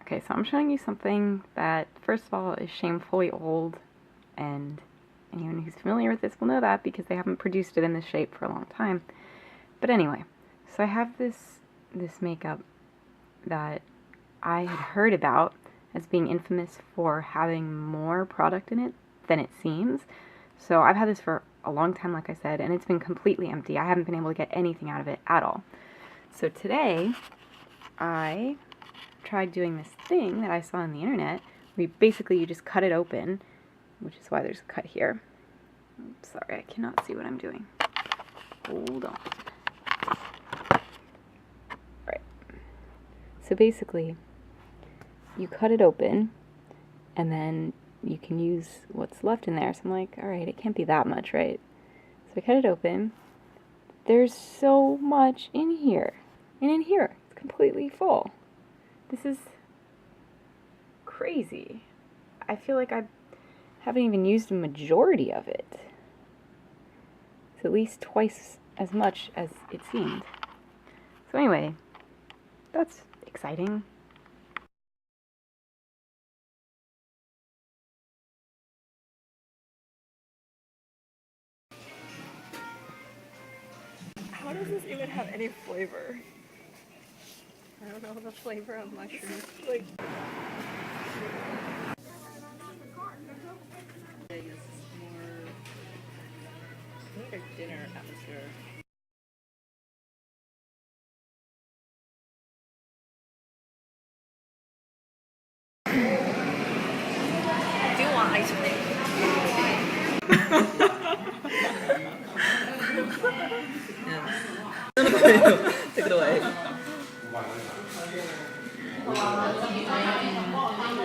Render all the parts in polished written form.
Okay, so I'm showing you something that, first of all, is shamefully old, and anyone who's familiar with this will know that because they haven't produced it in this shape for a long time. But anyway, so I have this makeup that I had heard about as being infamous for having more product in it than it seems. So I've had this for a long time, like I said, and it's been completely empty. I haven't been able to get anything out of it at all. So today, I tried doing this thing that I saw on the internet. Basically, you just cut it open, which is why there's a cut here. Oops, sorry, I cannot see what I'm doing. Hold on. Alright. So basically, you cut it open, and then you can use what's left in there. So I'm like, alright, it can't be that much, right? So I cut it open. There's so much in here. And in here, it's completely full. This is crazy. I feel like I haven't even used a majority of it. It's at least twice as much as it seemed. So anyway, that's exciting. How does this even have any flavor? I don't know the flavor of mushrooms. Like, I guess more. I need a dinner atmosphere. I do want ice cream. Take it away.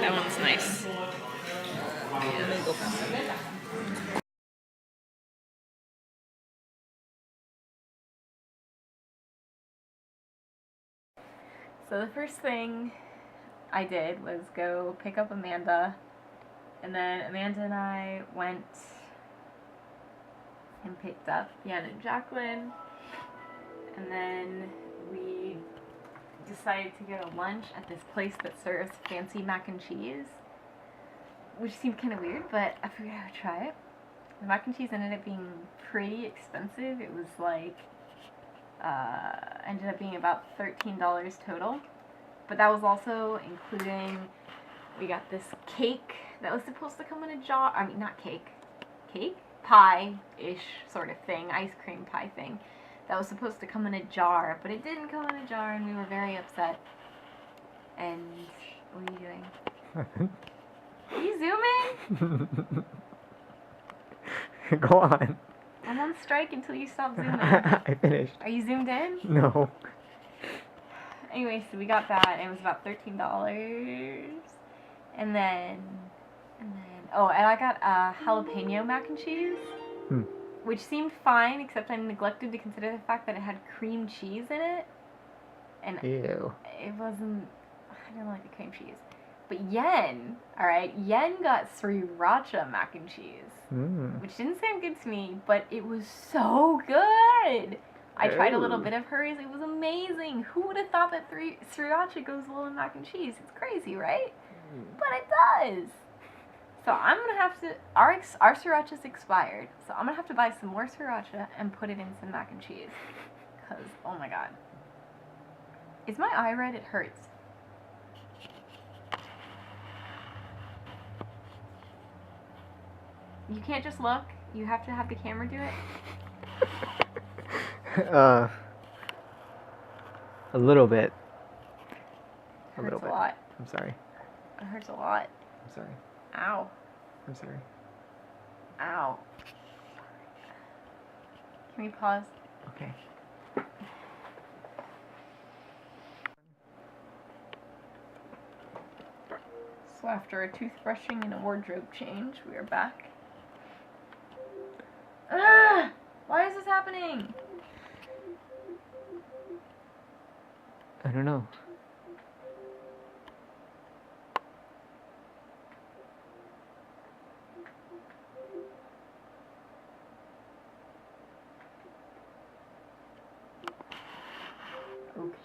That one's nice. Let me go past it. So the first thing I did was go pick up Amanda, and then Amanda and I went and picked up Yen and Jacqueline, and then we decided to go to lunch at this place that serves fancy mac and cheese, which seemed kind of weird, but I figured I would try it. The mac and cheese ended up being pretty expensive. It was like, ended up being about $13 total, but that was also including, we got this cake that was supposed to come in a jar. I mean, not cake, pie-ish sort of thing, ice cream pie thing, that was supposed to come in a jar, but it didn't come in a jar, and we were very upset. And what are you doing? Are you zooming? Go on. I'm on strike until you stop zooming. I finished. Are you zoomed in? No. Anyway, so we got that, and it was about $13. And then, oh, and I got jalapeno mac and cheese, which seemed fine, except I neglected to consider the fact that it had cream cheese in it. And Ew. it wasn't, I didn't like the cream cheese. But Yen, alright, Yen got sriracha mac and cheese, which didn't sound good to me, but it was so good. I tried a little bit of hers, it was amazing. Who would have thought that sriracha goes well in mac and cheese? It's crazy, right? But it does. So I'm gonna have to, our sriracha's expired, so I'm gonna have to buy some more sriracha and put it in some mac and cheese. Cause, oh my god. Is my eye red? It hurts. You can't just look, you have to have the camera do it? A little bit. It hurts a lot. I'm sorry. It hurts a lot. I'm sorry. Ow. I'm sorry. Ow. Can we pause? Okay. So after a toothbrushing and a wardrobe change, we are back. Ugh! Why is this happening? I don't know.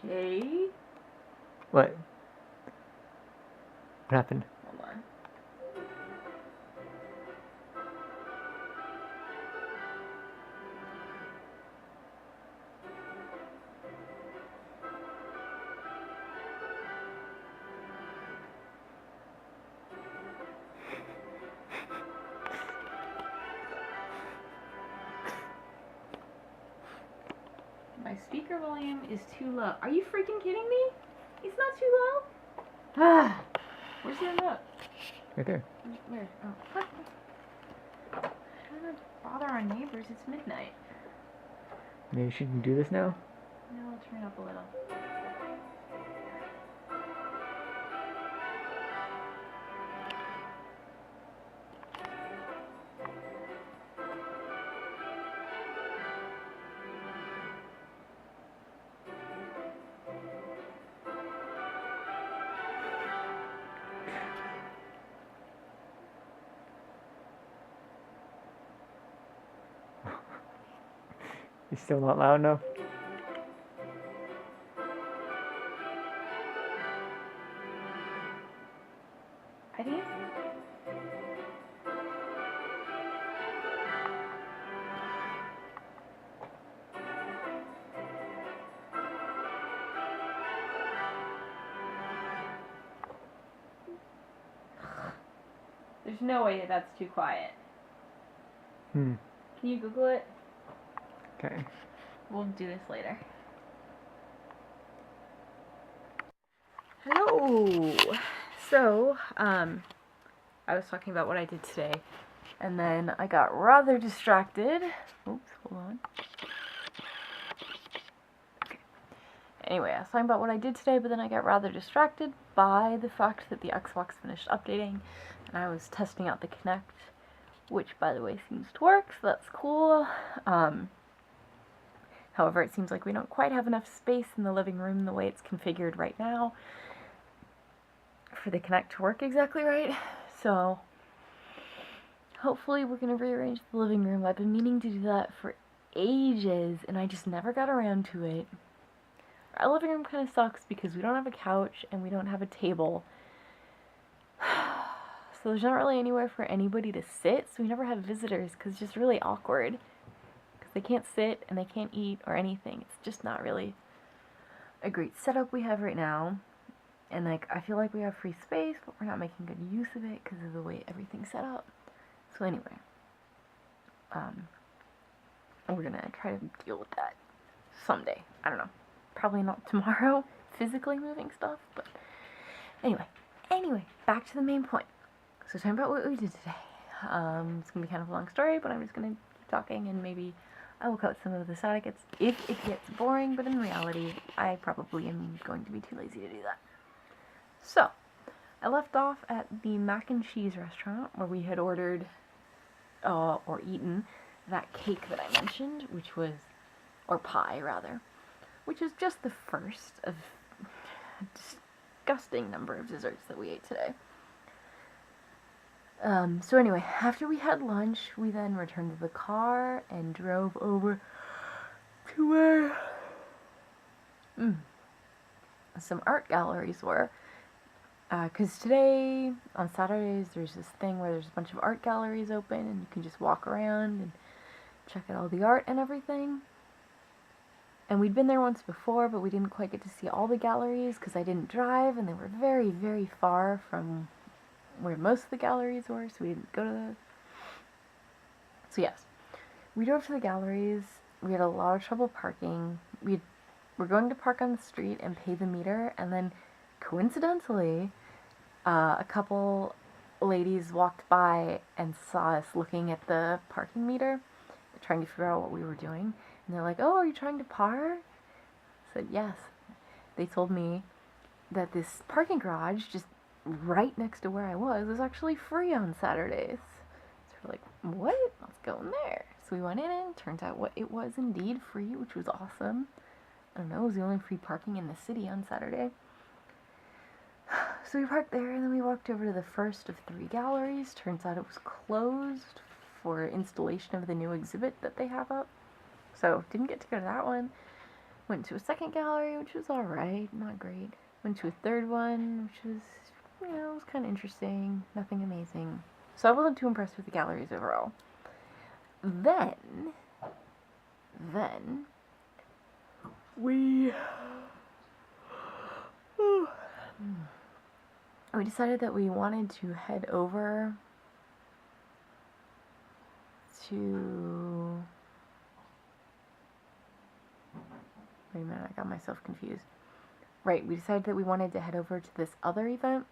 Okay. What? What happened? Hold on. My speaker volume is too low. Are you freaking kidding me? It's not too low? Ah! Where's the remote? Right there. Where? Oh, what? I don't want to bother our neighbors. It's midnight. Maybe she can do this now? No, I'll turn it up a little. It's still not loud enough? I think there's no way that that's too quiet. Hmm. Can you Google it? Okay. We'll do this later. Hello. So, I was talking about what I did today, and then I got rather distracted. Oops, hold on. Okay. Anyway, I was talking about what I did today, but then I got rather distracted by the fact that the Xbox finished updating, and I was testing out the Kinect, which, by the way, seems to work, so that's cool. However, it seems like we don't quite have enough space in the living room the way it's configured right now for the Kinect to work exactly right. So, hopefully we're going to rearrange the living room. I've been meaning to do that for ages, and I just never got around to it. Our living room kind of sucks because we don't have a couch and we don't have a table. So there's not really anywhere for anybody to sit, so we never have visitors because it's just really awkward. Because they can't sit and they can't eat or anything. It's just not really a great setup we have right now. And like, I feel like we have free space, but we're not making good use of it because of the way everything's set up. So anyway, we're gonna try to deal with that someday. I don't know. Probably not tomorrow, physically moving stuff, but anyway, back to the main point. So talking about what we did today. It's gonna be kind of a long story, but I'm just gonna keep talking and maybe I will cut some of this out if it gets boring, but in reality, I probably am going to be too lazy to do that. So, I left off at the mac and cheese restaurant where we had ordered, or eaten, that cake that I mentioned, which was, or pie rather, which is just the first of a disgusting number of desserts that we ate today. So anyway, after we had lunch, we then returned to the car and drove over to where some art galleries were. Because today, on Saturdays, there's this thing where there's a bunch of art galleries open and you can just walk around and check out all the art and everything. And we'd been there once before, but we didn't quite get to see all the galleries because I didn't drive and they were very, very far from where most of the galleries were, so we didn't go to those. So yes, we drove to the galleries. We had a lot of trouble parking. We're going to park on the street and pay the meter, and then coincidentally, a couple ladies walked by and saw us looking at the parking meter, trying to figure out what we were doing. And they're like, "Oh, are you trying to par?" I said, "Yes." They told me that this parking garage just right next to where I was actually free on Saturdays. So we're like, what? Let's go in there. So we went in and turns out it was indeed free, which was awesome. I don't know, it was the only free parking in the city on Saturday. So we parked there and then we walked over to the first of 3 galleries. Turns out it was closed for installation of the new exhibit that they have up. So didn't get to go to that one. Went to a second gallery, which was alright, not great. Went to a third one, which was you know, it was kind of interesting. Nothing amazing. So I wasn't too impressed with the galleries overall. Then we we decided that we wanted to head over to... Wait a minute, I got myself confused. Right, we decided that we wanted to head over to this other event.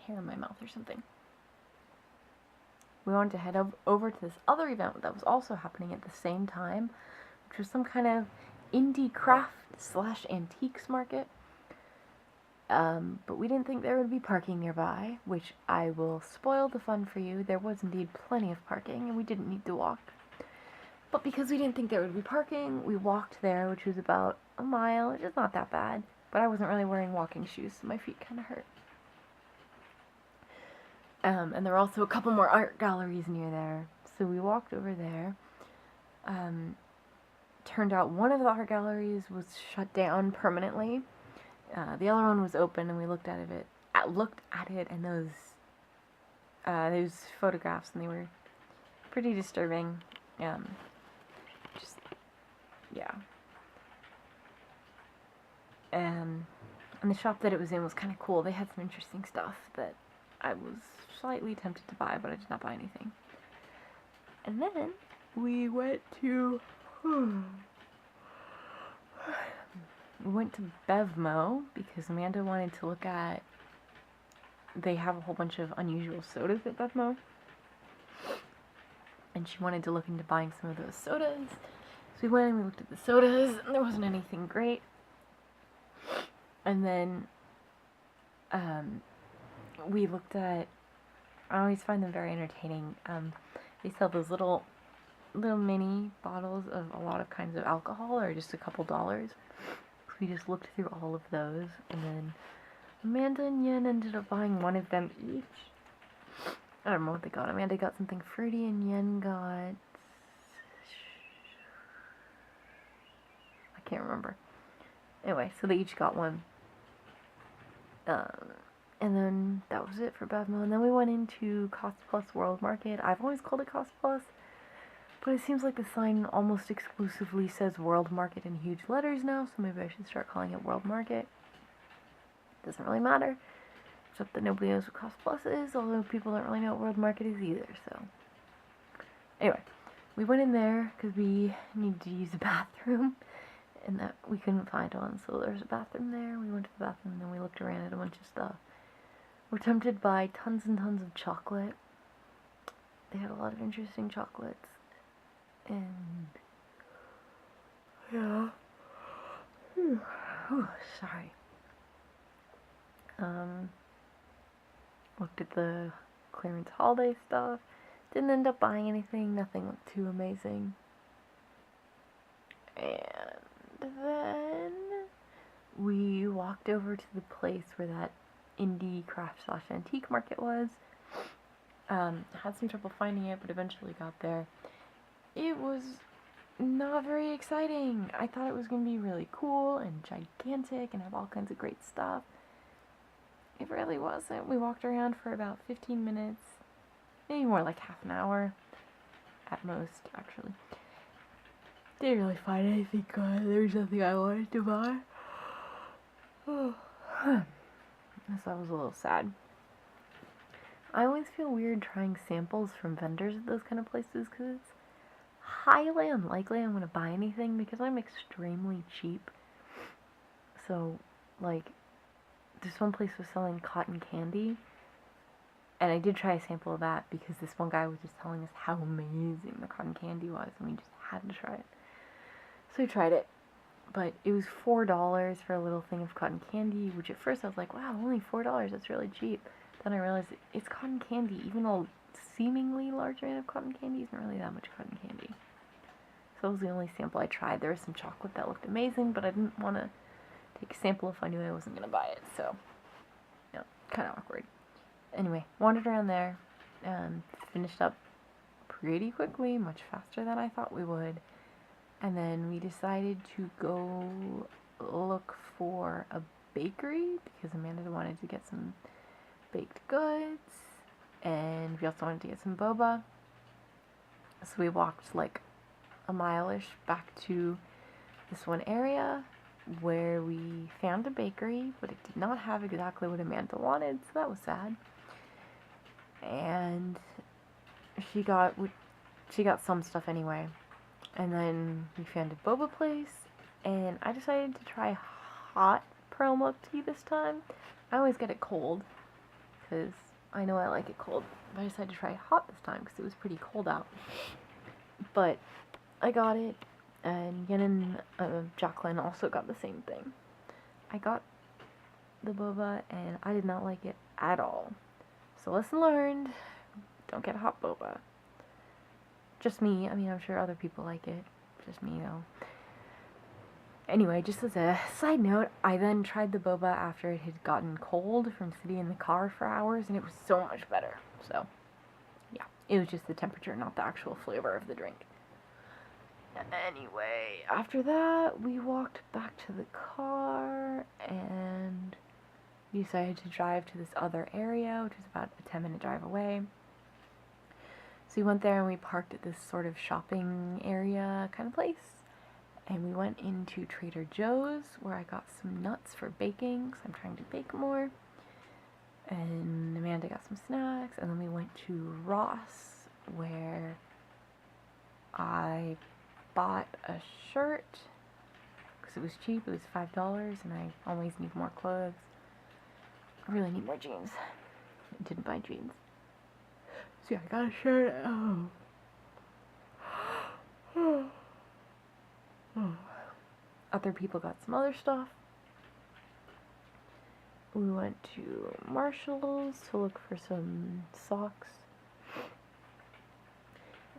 Hair in my mouth or something. We wanted to head over to this other event that was also happening at the same time, which was some kind of indie craft / antiques market. But we didn't think there would be parking nearby, which I will spoil the fun for you. There was indeed plenty of parking, and we didn't need to walk. But because we didn't think there would be parking, we walked there, which was about a mile, which is not that bad. But I wasn't really wearing walking shoes, so my feet kind of hurt. And there were also a couple more art galleries near there. So we walked over there. Turned out one of the art galleries was shut down permanently. The other one was open, and we looked at it, and those photographs, and they were pretty disturbing. Just, yeah. And the shop that it was in was kind of cool. They had some interesting stuff that I was slightly tempted to buy, but I did not buy anything. And then we went to Bevmo because Amanda wanted to look at... They have a whole bunch of unusual sodas at Bevmo. And she wanted to look into buying some of those sodas. So we went and we looked at the sodas, and there wasn't anything great. And then we looked at... I always find them very entertaining. They sell those little mini bottles of a lot of kinds of alcohol, or just a couple dollars. So we just looked through all of those, and then Amanda and Yen ended up buying one of them each. I don't know what they got. Amanda got something fruity, and Yen got... I can't remember. Anyway, so they each got one. And then that was it for Bevmo. And then we went into Cost Plus World Market. I've always called it Cost Plus, but it seems like the sign almost exclusively says World Market in huge letters now, so maybe I should start calling it World Market. Doesn't really matter, except that nobody knows what Cost Plus is, although people don't really know what World Market is either, so. Anyway, we went in there because we needed to use a bathroom, and that we couldn't find one, so there's a bathroom there. We went to the bathroom, and then we looked around at a bunch of stuff. We're tempted by tons and tons of chocolate. They had a lot of interesting chocolates. And yeah. Whew, sorry. Looked at the clearance holiday stuff. Didn't end up buying anything. Nothing looked too amazing. And then we walked over to the place where that indie craft / antique market was. Had some trouble finding it, but eventually got there. It was not very exciting. I thought it was going to be really cool and gigantic and have all kinds of great stuff. It really wasn't. We walked around for about 15 minutes, maybe more like half an hour at most, actually. Didn't really find anything good. There was nothing I wanted to buy. So that was a little sad. I always feel weird trying samples from vendors at those kind of places because it's highly unlikely I'm going to buy anything because I'm extremely cheap. So, like, this one place was selling cotton candy, and I did try a sample of that because this one guy was just telling us how amazing the cotton candy was, and we just had to try it. So we tried it, but it was $4 for a little thing of cotton candy, which at first I was like, wow, only $4, that's really cheap. Then I realized it's cotton candy. Even a seemingly large amount of cotton candy isn't really that much cotton candy. So that was the only sample I tried. There was some chocolate that looked amazing, but I didn't want to take a sample if I knew I wasn't going to buy it. So, yeah, kind of awkward. Anyway, wandered around there, finished up pretty quickly, much faster than I thought we would. And then we decided to go look for for a bakery because Amanda wanted to get some baked goods, and we also wanted to get some boba. So we walked like a mile-ish back to this one area where we found a bakery, but it did not have exactly what Amanda wanted, so that was sad. And she got some stuff anyway. And then we found a boba place, and I decided to try hot pearl milk tea this time. I always get it cold, because I know I like it cold. But I decided to try hot this time, because it was pretty cold out. But I got it, and Yen and Jacqueline also got the same thing. I got the boba, and I did not like it at all. So lesson learned, don't get hot boba. Just me. I mean, I'm sure other people like it. Just me, though. Anyway, just as a side note, I then tried the boba after it had gotten cold from sitting in the car for hours, and it was so much better. So, yeah. It was just the temperature, not the actual flavor of the drink. Anyway, after that, we walked back to the car, and we decided to drive to this other area, which is about a 10-minute drive away. So we went there and we parked at this sort of shopping area kind of place. And we went into Trader Joe's where I got some nuts for baking, because I'm trying to bake more. And Amanda got some snacks. And then we went to Ross where I bought a shirt because it was cheap. It was $5 and I always need more clothes. I really need more jeans. I didn't buy jeans. So yeah, I got a shirt. Other people got some other stuff. We went to Marshall's to look for some socks.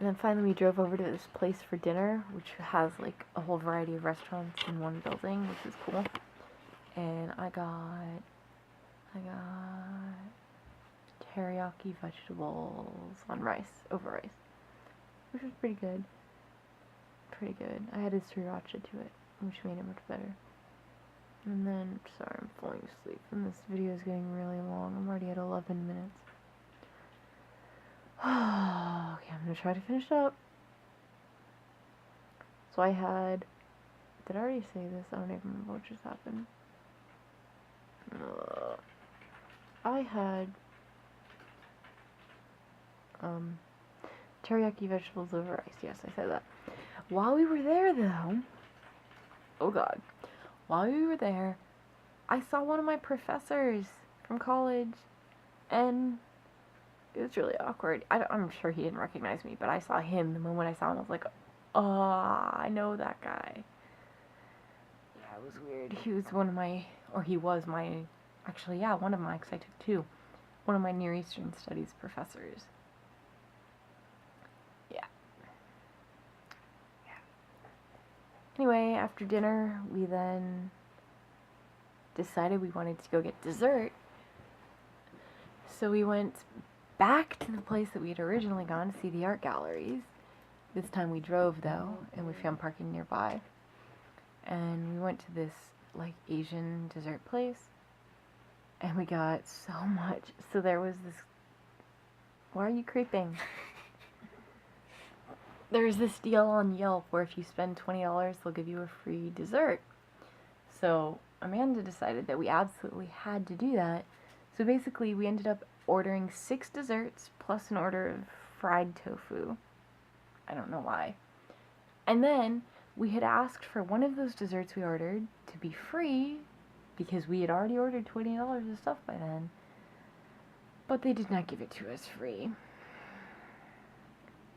And then finally we drove over to this place for dinner, which has like a whole variety of restaurants in one building, which is cool. And I got teriyaki vegetables on rice, over rice, which was pretty good. Pretty good. I added sriracha to it, which made it much better. And then, sorry, I'm falling asleep, and this video is getting really long. I'm already at 11 minutes. Okay, I'm gonna try to finish up. So I had, did I already say this? I don't even remember what just happened. I had teriyaki vegetables over rice. Yes, I said that. While we were there, though, oh god, while we were there, I saw one of my professors from college, and it was really awkward. I'm sure he didn't recognize me, but I saw him. The moment I saw him, I was like, oh, I know that guy. Yeah, it was weird. He was one of my, or he was my, actually, yeah, one of my, because I took two, one of my Near Eastern Studies professors. Anyway, after dinner, we then decided we wanted to go get dessert. So we went back to the place that we had originally gone to see the art galleries. This time we drove, though, and we found parking nearby. And we went to this, like, Asian dessert place. And we got so much. So there was this... Why are you creeping? There's this deal on Yelp where if you spend $20, they'll give you a free dessert. So Amanda decided that we absolutely had to do that. So basically we ended up ordering 6 desserts plus an order of fried tofu. I don't know why. And then we had asked for one of those desserts we ordered to be free because we had already ordered $20 of stuff by then. But they did not give it to us free.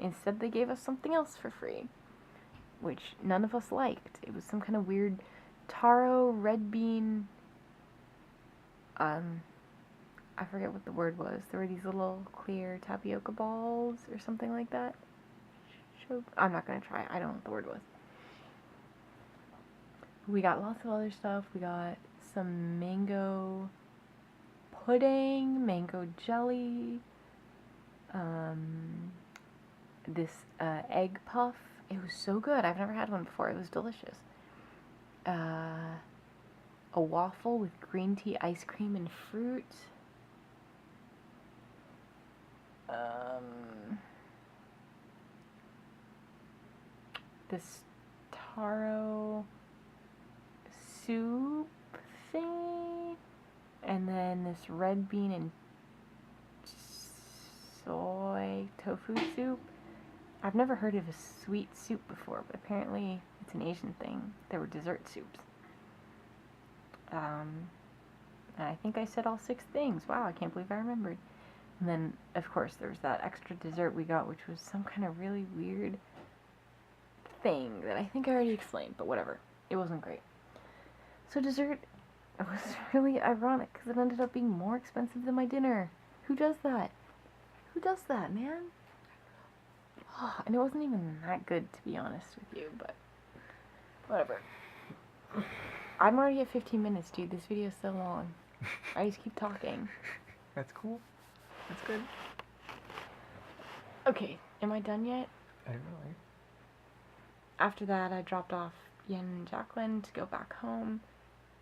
Instead, they gave us something else for free, which none of us liked. It was some kind of weird taro red bean, I forget what the word was. There were these little clear tapioca balls or something like that. I'm not going to try. I don't know what the word was. We got lots of other stuff. We got some mango pudding, mango jelly, this egg puff. It was so good. I've never had one before. It was delicious. a waffle with green tea, ice cream, and fruit. This taro soup thing, and then this red bean and soy tofu soup. I've never heard of a sweet soup before, but apparently it's an Asian thing. There were dessert soups. And I think I said all 6 things. Wow, I can't believe I remembered. And then, of course, there was that extra dessert we got, which was some kind of really weird thing that I think I already explained, but whatever. It wasn't great. So dessert was really ironic because it ended up being more expensive than my dinner. Who does that? Who does that, man? And it wasn't even that good, to be honest with you, but whatever. I'm already at 15 minutes, dude. This video is so long. I just keep talking. That's cool. That's good. Okay, am I done yet? I don't know. After that, I dropped off Yen and Jacqueline to go back home,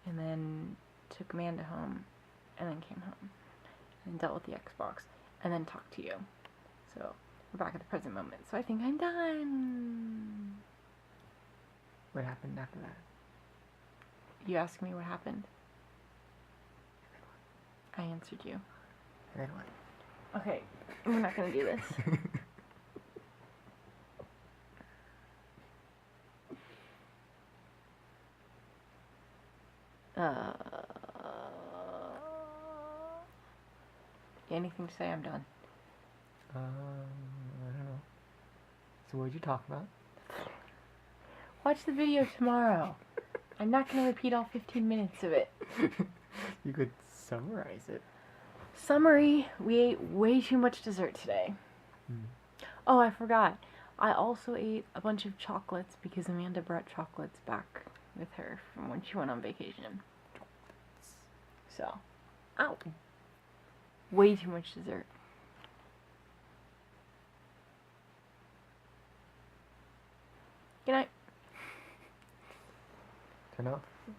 and then took Amanda home, and then came home, and dealt with the Xbox, and then talked to you. So, we're back at the present moment. So I think I'm done. What happened after that? You asked me what happened. I answered you. And then what? Okay, we're not gonna do this. Anything to say? I'm done. I don't know. So what did you talk about? Watch the video tomorrow. I'm not gonna repeat all 15 minutes of it. You could summarize it. Summary, we ate way too much dessert today. Oh, I forgot. I also ate a bunch of chocolates because Amanda brought chocolates back with her from when she went on vacation. So, ow. Way too much dessert. Good night. Turn off. Mhm.